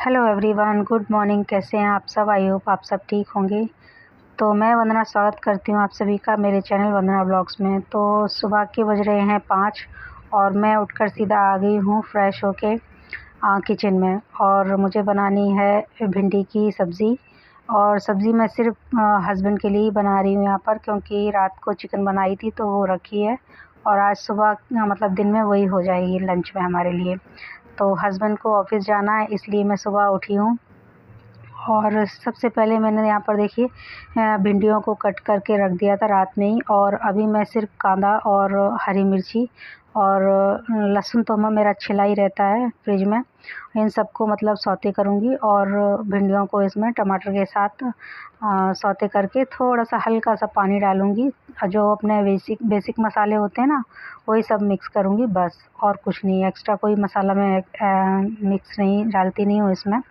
Hello everyone, good morning. कैसे हैं आप सब? आई होप आप सब ठीक होंगे। तो मैं वंदना स्वागत करती हूँ आप सभी का मेरे चैनल वंदना ब्लॉग्स में। तो सुबह के बज रहे हैं 5 और मैं उठकर सीधा आ गई हूँ फ्रेश होके किचन में। और मुझे बनानी है भिंडी की सब्ज़ी। और सब्ज़ी मैं सिर्फ हस्बैंड के लिए ही बना रही हूँ यहाँ पर, क्योंकि रात को चिकन बनाई थी तो वो रखी है और आज सुबह मतलब दिन में वही हो जाएगी लंच में हमारे लिए। तो हस्बैंड को ऑफ़िस जाना है, इसलिए मैं सुबह उठी हूँ। और सबसे पहले मैंने यहाँ पर देखिए भिंडियों को कट करके रख दिया था रात में ही। और अभी मैं सिर्फ कांदा और हरी मिर्ची और लहसुन तो मेरा छिला ही रहता है फ्रिज में, इन सबको मतलब सौते करूँगी। और भिंडियों को इसमें टमाटर के साथ सौते करके थोड़ा सा हल्का सा पानी डालूँगी। जो अपने बेसिक मसाले होते हैं ना, वही सब मिक्स करूँगी बस, और कुछ नहीं। एक्स्ट्रा कोई मसाला मैं मिक्स नहीं डालती नहीं हूँ इसमें।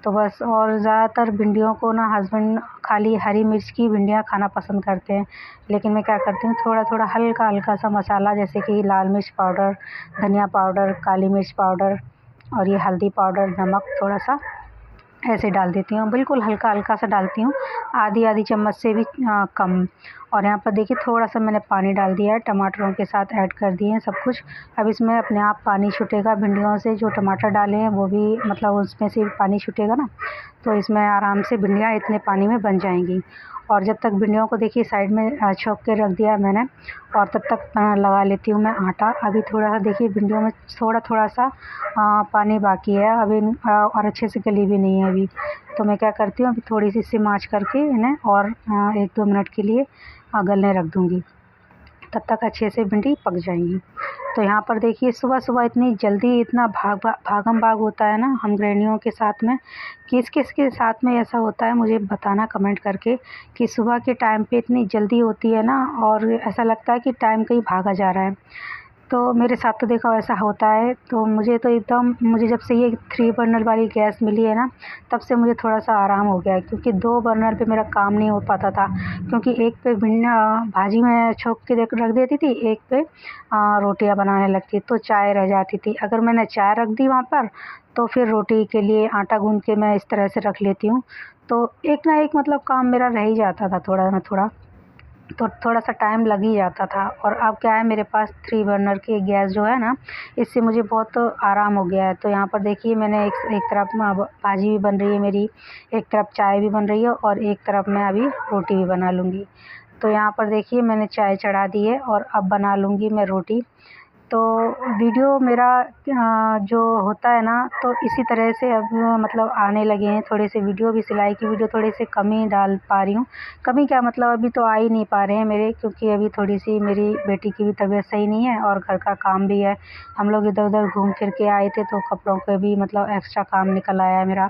तो बस, और ज़्यादातर भिंडियों को ना हस्बैंड खाली हरी मिर्च की भिंडियाँ खाना पसंद करते हैं, लेकिन मैं क्या करती हूँ थोड़ा थोड़ा हल्का सा मसाला, जैसे कि लाल मिर्च पाउडर, धनिया पाउडर, काली मिर्च पाउडर और ये हल्दी पाउडर, नमक थोड़ा सा ऐसे डाल देती हूँ। बिल्कुल हल्का सा डालती हूँ, आधी चम्मच से भी कम। और यहाँ पर देखिए थोड़ा सा मैंने पानी डाल दिया है, टमाटरों के साथ ऐड कर दिए हैं सब कुछ। अब इसमें अपने आप पानी छूटेगा भिंडियों से, जो टमाटर डाले हैं वो भी मतलब उसमें से पानी छूटेगा ना, तो इसमें आराम से भिंडियाँ इतने पानी में बन जाएंगी। और जब तक भिंडियों को देखिए साइड में छोंक के रख दिया है मैंने, और तब तक लगा लेती हूँ मैं आटा। अभी थोड़ा सा देखिए भिंडियों में थोड़ा सा पानी बाकी है अभी, और अच्छे से गली भी नहीं है अभी। तो मैं क्या करती हूँ, अभी थोड़ी सी सिम आँच करके इन्हें और 1-2 मिनट के लिए गलने रख दूँगी, तब तक अच्छे से भिंडी पक जाएंगी। तो यहाँ पर देखिए सुबह इतनी जल्दी इतना भागम भाग होता है ना हम गृहिणियों के साथ में। किस किस के साथ में ऐसा होता है मुझे बताना कमेंट करके, कि सुबह के टाइम पे इतनी जल्दी होती है ना, और ऐसा लगता है कि टाइम कहीं भागा जा रहा है। तो मेरे साथ तो देखो ऐसा होता है। तो मुझे जब से ये 3 बर्नर वाली गैस मिली है ना, तब से मुझे थोड़ा सा आराम हो गया है, क्योंकि 2 बर्नर पे मेरा काम नहीं हो पाता था। क्योंकि एक पे भाजी में छोंक के रख देती थी, एक पे रोटियां बनाने लगती, तो चाय रह जाती थी। अगर मैंने चाय रख दी वहाँ पर, तो फिर रोटी के लिए आटा गूंद के मैं इस तरह से रख लेती हूँ। तो एक ना एक मतलब काम मेरा रह ही जाता था थोड़ा ना थोड़ा, तो थोड़ा सा टाइम लग ही जाता था। और अब क्या है, मेरे पास 3 बर्नर की गैस जो है ना, इससे मुझे बहुत आराम हो गया है। तो यहाँ पर देखिए मैंने एक तरफ भाजी भी बन रही है मेरी, एक तरफ चाय भी बन रही है, और एक तरफ मैं अभी रोटी भी बना लूँगी। तो यहाँ पर देखिए मैंने चाय चढ़ा दी है और अब बना लूँगी मैं रोटी। तो वीडियो मेरा जो होता है ना, तो इसी तरह से अब मतलब आने लगे हैं थोड़े से वीडियो भी। सिलाई की वीडियो थोड़े से कम ही डाल पा रही हूँ। कमी क्या मतलब, अभी तो आ ही नहीं पा रहे हैं मेरे, क्योंकि अभी थोड़ी सी मेरी बेटी की भी तबीयत सही नहीं है और घर का काम भी है। हम लोग इधर उधर घूम फिर के आए थे, तो कपड़ों पे भी मतलब एक्स्ट्रा काम निकल आया है मेरा।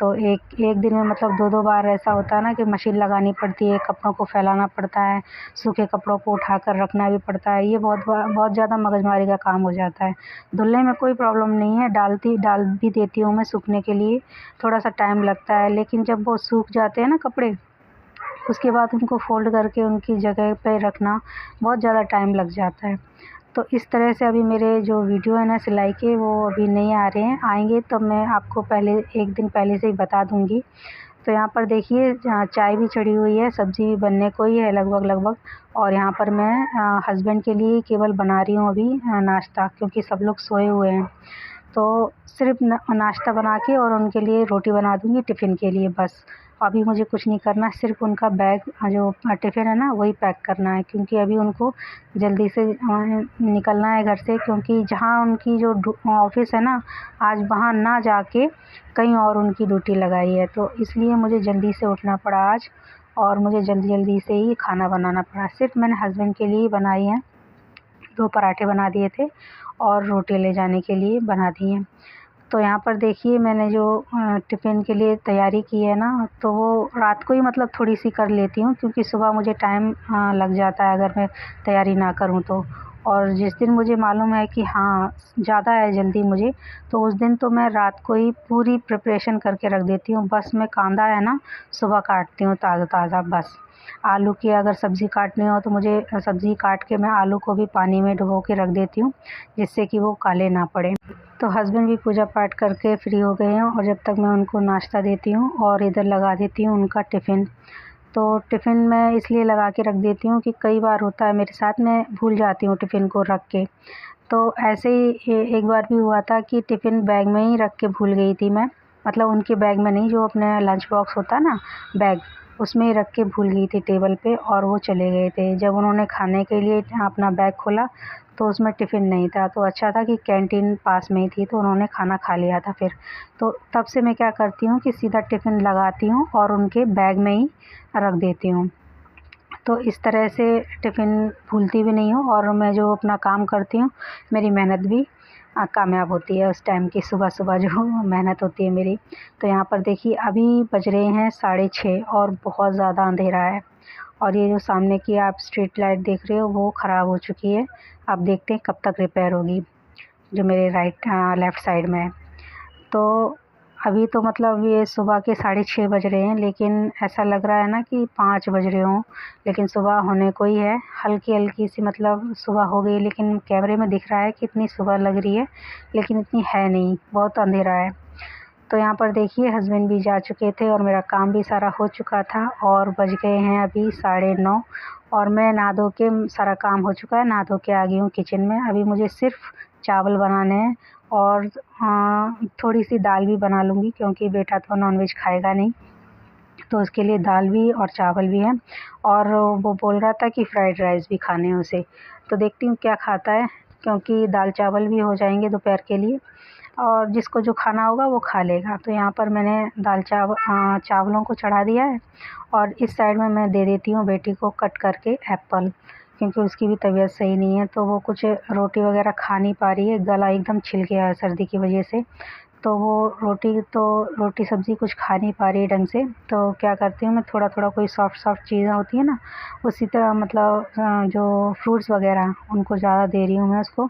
तो एक एक दिन में मतलब 2-2 बार ऐसा होता है ना कि मशीन लगानी पड़ती है, कपड़ों को फैलाना पड़ता है, सूखे कपड़ों को उठाकर रखना भी पड़ता है। ये बहुत ज़्यादा मगजमारी का काम हो जाता है। धुलने में कोई प्रॉब्लम नहीं है, डाल भी देती हूँ मैं सूखने के लिए, थोड़ा सा टाइम लगता है। लेकिन जब वो सूख जाते हैं ना कपड़े, उसके बाद उनको फ़ोल्ड करके उनकी जगह पे रखना बहुत ज़्यादा टाइम लग जाता है। तो इस तरह से अभी मेरे जो वीडियो है ना सिलाई के, वो अभी नहीं आ रहे हैं। आएँगे तो मैं आपको पहले 1 दिन पहले से ही बता दूँगी। तो यहाँ पर देखिए चाय भी चढ़ी हुई है, सब्ज़ी भी बनने को ही है लगभग। और यहाँ पर मैं हस्बैंड के लिए केवल बना रही हूँ अभी नाश्ता, क्योंकि सब लोग सोए हुए हैं। तो सिर्फ नाश्ता बना के और उनके लिए रोटी बना दूँगी टिफ़िन के लिए बस। अभी मुझे कुछ नहीं करना, सिर्फ उनका बैग जो टिफ़िन है ना वही पैक करना है, क्योंकि अभी उनको जल्दी से निकलना है घर से, क्योंकि जहाँ उनकी जो ऑफ़िस है ना, आज वहाँ ना जाके कहीं और उनकी ड्यूटी लगाई है। तो इसलिए मुझे जल्दी से उठना पड़ा आज, और मुझे जल्दी से ही खाना बनाना पड़ा। सिर्फ मैंने हस्बैंड के लिए ही बनाई है, 2 पराठे बना दिए थे और रोटी ले जाने के लिए बना दी हैं। तो यहाँ पर देखिए मैंने जो टिफ़िन के लिए तैयारी की है ना, तो वो रात को ही मतलब थोड़ी सी कर लेती हूँ, क्योंकि सुबह मुझे टाइम लग जाता है अगर मैं तैयारी ना करूँ तो। और जिस दिन मुझे मालूम है कि हाँ ज़्यादा है जल्दी मुझे, तो उस दिन तो मैं रात को ही पूरी प्रिपरेशन करके रख देती हूँ। बस मैं कांदा है ना सुबह काटती हूँ ताज़ा ताज़ा बस। आलू की अगर सब्ज़ी काटनी हो तो मुझे सब्ज़ी काट के मैं आलू को भी पानी में डुबो के रख देती हूँ, जिससे कि वो काले ना पड़े। तो हस्बैंड भी पूजा पाठ करके फ्री हो गए हैं और जब तक मैं उनको नाश्ता देती हूँ और इधर लगा देती हूँ उनका टिफ़िन। तो टिफ़िन मैं इसलिए लगा के रख देती हूँ कि कई बार होता है मेरे साथ, मैं भूल जाती हूँ टिफ़िन को रख के। तो ऐसे ही एक बार भी हुआ था कि टिफ़िन बैग में ही रख के भूल गई थी मैं, मतलब उनके बैग में नहीं, जो अपने लंच बॉक्स होता है ना बैग, उसमें ही रख के भूल गई थी टेबल पे और वो चले गए थे। जब उन्होंने खाने के लिए अपना बैग खोला तो उसमें टिफ़िन नहीं था। तो अच्छा था कि कैंटीन पास में ही थी, तो उन्होंने खाना खा लिया था फिर। तो तब से मैं क्या करती हूँ कि सीधा टिफ़िन लगाती हूँ और उनके बैग में ही रख देती हूँ। तो इस तरह से टिफ़िन भूलती भी नहीं हूँ और मैं जो अपना काम करती हूँ, मेरी मेहनत भी कामयाब होती है उस टाइम की, सुबह-सुबह जो मेहनत होती है मेरी। तो यहाँ पर देखिए अभी बज रहे हैं 6:30 और बहुत ज़्यादा अंधेरा है और ये जो सामने की आप स्ट्रीट लाइट देख रहे हो वो ख़राब हो चुकी है। अब देखते हैं कब तक रिपेयर होगी, जो मेरे लेफ़्ट साइड में है। तो अभी तो मतलब ये सुबह के 6:30 बज रहे हैं, लेकिन ऐसा लग रहा है ना कि 5 बज रहे हों, लेकिन सुबह होने को ही है। हल्की-हल्की सी मतलब सुबह हो गई, लेकिन कैमरे में दिख रहा है कि इतनी सुबह लग रही है, लेकिन इतनी है नहीं, बहुत अंधेरा है। तो यहाँ पर देखिए हस्बैंड भी जा चुके थे और मेरा काम भी सारा हो चुका था और बज गए हैं अभी 9:30 और मैं नहा धो के, सारा काम हो चुका है, नहा धो के आ गई हूँ किचन में। अभी मुझे सिर्फ़ चावल बनाने हैं और थोड़ी-सी दाल भी बना लूँगी क्योंकि बेटा तो नॉन-वेज खाएगा नहीं, तो उसके लिए दाल भी और चावल भी हैं। और वो बोल रहा था कि फ्राइड राइस भी खाने हैं उसे, तो देखती हूँ क्या खाता है, क्योंकि दाल चावल भी हो जाएंगे दोपहर के लिए और जिसको जो खाना होगा वो खा लेगा। तो यहाँ पर मैंने चावलों को चढ़ा दिया है और इस साइड में मैं दे देती हूँ बेटी को कट करके एप्पल, क्योंकि उसकी भी तबीयत सही नहीं है, तो वो कुछ रोटी वगैरह खा नहीं पा रही है, गला एकदम छिल गया है सर्दी की वजह से। तो वो रोटी सब्ज़ी कुछ खा नहीं पा रही है ढंग से। तो क्या करती हूँ मैं, थोड़ा-थोड़ा कोई सॉफ्ट चीज़ें होती हैं ना, उसी तरह मतलब जो फ्रूट्स वगैरह उनको ज़्यादा दे रही हूँ मैं उसको।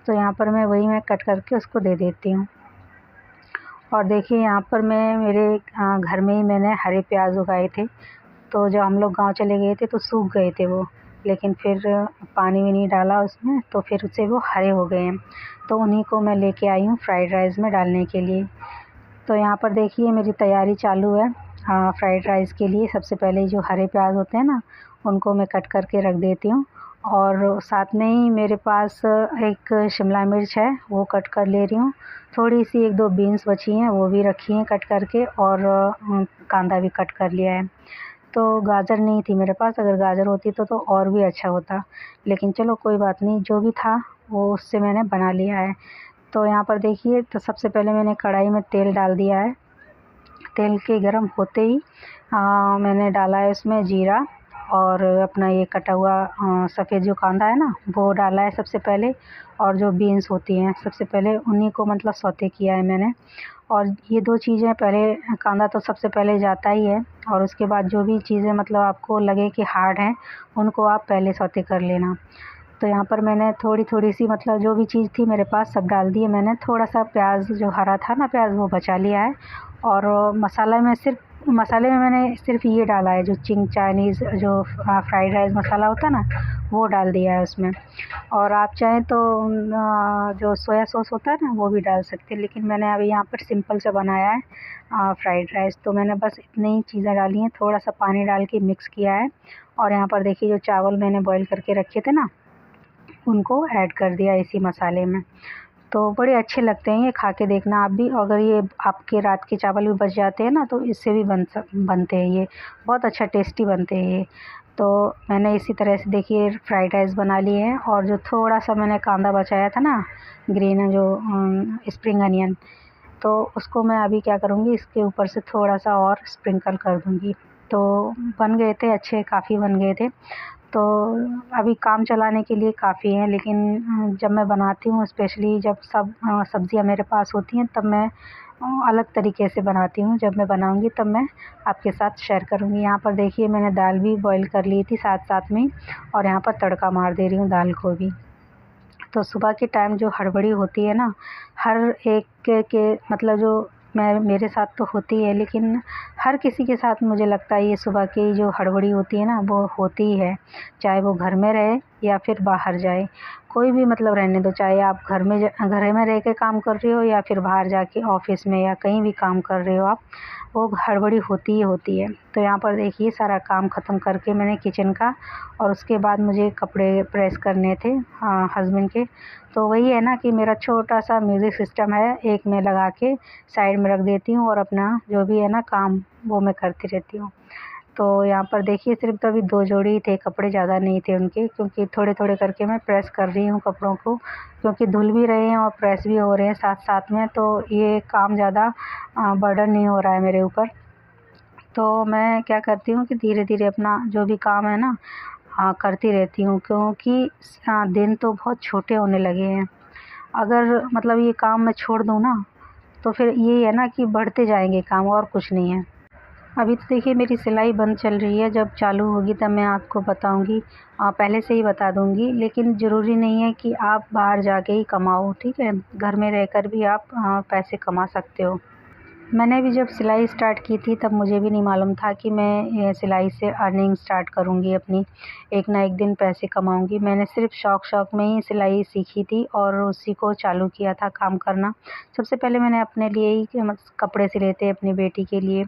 तो यहाँ पर मैं कट करके उसको दे देती हूँ। और देखिए यहाँ पर मैं मेरे घर में ही मैंने हरे प्याज़ उगाए थे, तो जब हम लोग गाँव चले गए थे तो सूख गए थे वो, लेकिन फिर पानी भी नहीं डाला उसमें, तो फिर उससे वो हरे हो गए हैं। तो उन्हीं को मैं लेके आई हूँ फ्राइड राइस में डालने के लिए। तो यहाँ पर देखिए मेरी तैयारी चालू है फ्राइड राइस के लिए। सबसे पहले जो हरे प्याज़ होते हैं ना, उनको मैं कट करके रख देती हूँ और साथ में ही मेरे पास एक शिमला मिर्च है, वो कट कर ले रही हूँ। थोड़ी-सी 1-2 बीन्स बची हैं, वो भी रखी हैं कट करके और कांदा भी कट कर लिया है। तो गाजर नहीं थी मेरे पास, अगर गाजर होती तो और भी अच्छा होता, लेकिन चलो कोई बात नहीं, जो भी था वो उससे मैंने बना लिया है। तो यहाँ पर देखिए, तो सबसे पहले मैंने कढ़ाई में तेल डाल दिया है। तेल के गरम होते ही मैंने डाला है उसमें जीरा और अपना ये कटा हुआ सफ़ेद जो कांदा है ना, वो डाला है सबसे पहले। और जो बीन्स होती हैं सबसे पहले उन्हीं को मतलब सौते किया है मैंने। और ये 2 चीज़ें पहले, कांदा तो सबसे पहले जाता ही है और उसके बाद जो भी चीज़ें मतलब आपको लगे कि हार्ड हैं, उनको आप पहले सौते कर लेना। तो यहाँ पर मैंने थोड़ी-थोड़ी सी मतलब जो भी चीज़ थी मेरे पास सब डाल दी है मैंने। थोड़ा-सा प्याज़ जो हरा था ना प्याज़, वो बचा लिया है। और मसाले में मैंने सिर्फ़ ये डाला है, जो चाइनीज़ जो फ्राइड राइस मसाला होता है ना, वो डाल दिया है उसमें। और आप चाहें तो जो सोया सॉस होता है ना, वो भी डाल सकते हैं, लेकिन मैंने अभी यहाँ पर सिंपल सा बनाया है फ्राइड राइस। तो मैंने बस इतनी ही चीज़ें डाली हैं, थोड़ा-सा पानी डाल के मिक्स किया है। और यहाँ पर देखिए जो चावल मैंने बॉयल करके रखे थे ना, उनको ऐड कर दिया इसी मसाले में। तो बड़े अच्छे लगते हैं, ये खा के देखना आप भी। अगर ये आपके रात के चावल भी बच जाते हैं ना, तो इससे भी बनते हैं ये, बहुत अच्छा टेस्टी बनते हैं ये। तो मैंने इसी तरह से देखिए फ्राइड राइस बना लिए हैं। और जो थोड़ा-सा मैंने कांदा बचाया था ना, ग्रीन जो स्प्रिंग अनियन, तो उसको मैं अभी क्या करूँगी, इसके ऊपर से थोड़ा-सा और स्प्रिंकल कर दूँगी। तो बन गए थे अच्छे, काफ़ी बन गए थे। तो अभी काम चलाने के लिए काफ़ी हैं, लेकिन जब मैं बनाती हूँ, स्पेशली जब सब्ज़ियाँ मेरे पास होती हैं, तब मैं अलग तरीके से बनाती हूँ। जब मैं बनाऊँगी तब मैं आपके साथ शेयर करूँगी। यहाँ पर देखिए मैंने दाल भी बॉईल कर ली थी साथ-साथ में, और यहाँ पर तड़का मार दे रही हूँ दाल को भी। तो सुबह के टाइम जो हड़बड़ी होती है ना, हर एक के मतलब जो मेरे साथ तो होती है, लेकिन हर किसी के साथ मुझे लगता है ये सुबह की जो हड़बड़ी होती है ना वो होती ही है। चाहे वो घर में रहे या फिर बाहर जाए, कोई भी मतलब रहने दो, चाहे आप घर में रह के काम कर रहे हो या फिर बाहर जाके ऑफ़िस में या कहीं भी काम कर रहे हो आप, वो हड़बड़ी होती ही होती है। तो यहाँ पर देखिए सारा काम ख़त्म करके मैंने किचन का, और उसके बाद मुझे कपड़े प्रेस करने थे हस्बैंड के। तो वही है ना कि मेरा छोटा-सा म्यूज़िक सिस्टम है, एक मैं लगा के साइड में रख देती हूँ और अपना जो भी है ना काम वो मैं करती रहती हूँ। तो यहाँ पर देखिए सिर्फ़ तो अभी 2 जोड़ी ही थे कपड़े, ज़्यादा नहीं थे उनके, क्योंकि थोड़े-थोड़े करके मैं प्रेस कर रही हूँ कपड़ों को, क्योंकि धुल भी रहे हैं और प्रेस भी हो रहे हैं साथ-साथ में, तो ये काम ज़्यादा बर्डन नहीं हो रहा है मेरे ऊपर। तो मैं क्या करती हूँ कि धीरे-धीरे अपना जो भी काम है ना करती रहती हूँ, क्योंकि दिन तो बहुत छोटे होने लगे हैं। अगर मतलब ये काम मैं छोड़ दूँ ना, तो फिर यही है ना कि बढ़ते जाएँगे काम, और कुछ नहीं है। अभी तो देखिए मेरी सिलाई बंद चल रही है, जब चालू होगी तब मैं आपको बताऊँगी। पहले से ही बता दूँगी, लेकिन ज़रूरी नहीं है कि आप बाहर जाके ही कमाओ, ठीक है? घर में रहकर भी आप पैसे कमा सकते हो। मैंने भी जब सिलाई स्टार्ट की थी तब मुझे भी नहीं मालूम था कि मैं ये सिलाई से अर्निंग स्टार्ट करूँगी अपनी, एक ना एक दिन पैसे कमाऊँगी। मैंने सिर्फ़ शौक़ में ही सिलाई सीखी थी और उसी को चालू किया था काम करना। सबसे पहले मैंने अपने लिए ही कपड़े सिले थे अपनी बेटी के लिए।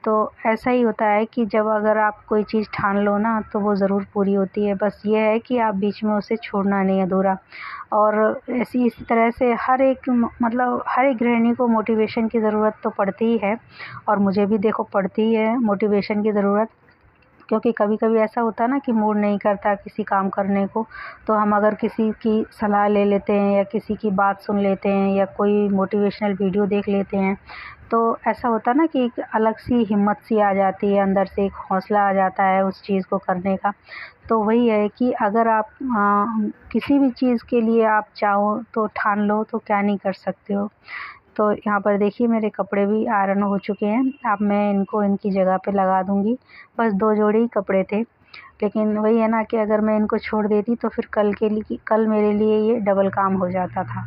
तो ऐसा ही होता है कि जब अगर आप कोई चीज़ ठान लो ना तो वो ज़रूर पूरी होती है, बस ये है कि आप बीच में उसे छोड़ना नहीं अधूरा। और इसी तरह से हर एक मतलब हर एक गृहिणी को मोटिवेशन की ज़रूरत तो पड़ती ही है, और मुझे भी देखो पड़ती ही है मोटिवेशन की ज़रूरत। क्योंकि कभी-कभी ऐसा होता है ना कि मूड नहीं करता किसी काम करने को, तो हम अगर किसी की सलाह ले लेते हैं या किसी की बात सुन लेते हैं या कोई मोटिवेशनल वीडियो देख लेते हैं, तो ऐसा होता है ना कि एक अलग सी हिम्मत सी आ जाती है, अंदर से एक हौसला आ जाता है उस चीज़ को करने का। तो वही है कि अगर आप किसी भी चीज़ के लिए आप चाहो तो ठान लो तो क्या नहीं कर सकते हो। तो यहाँ पर देखिए मेरे कपड़े भी आयरन हो चुके हैं, अब मैं इनको इनकी जगह पे लगा दूँगी। बस 2 जोड़ी ही कपड़े थे, लेकिन वही है ना कि अगर मैं इनको छोड़ देती तो फिर कल मेरे लिए ये डबल काम हो जाता था।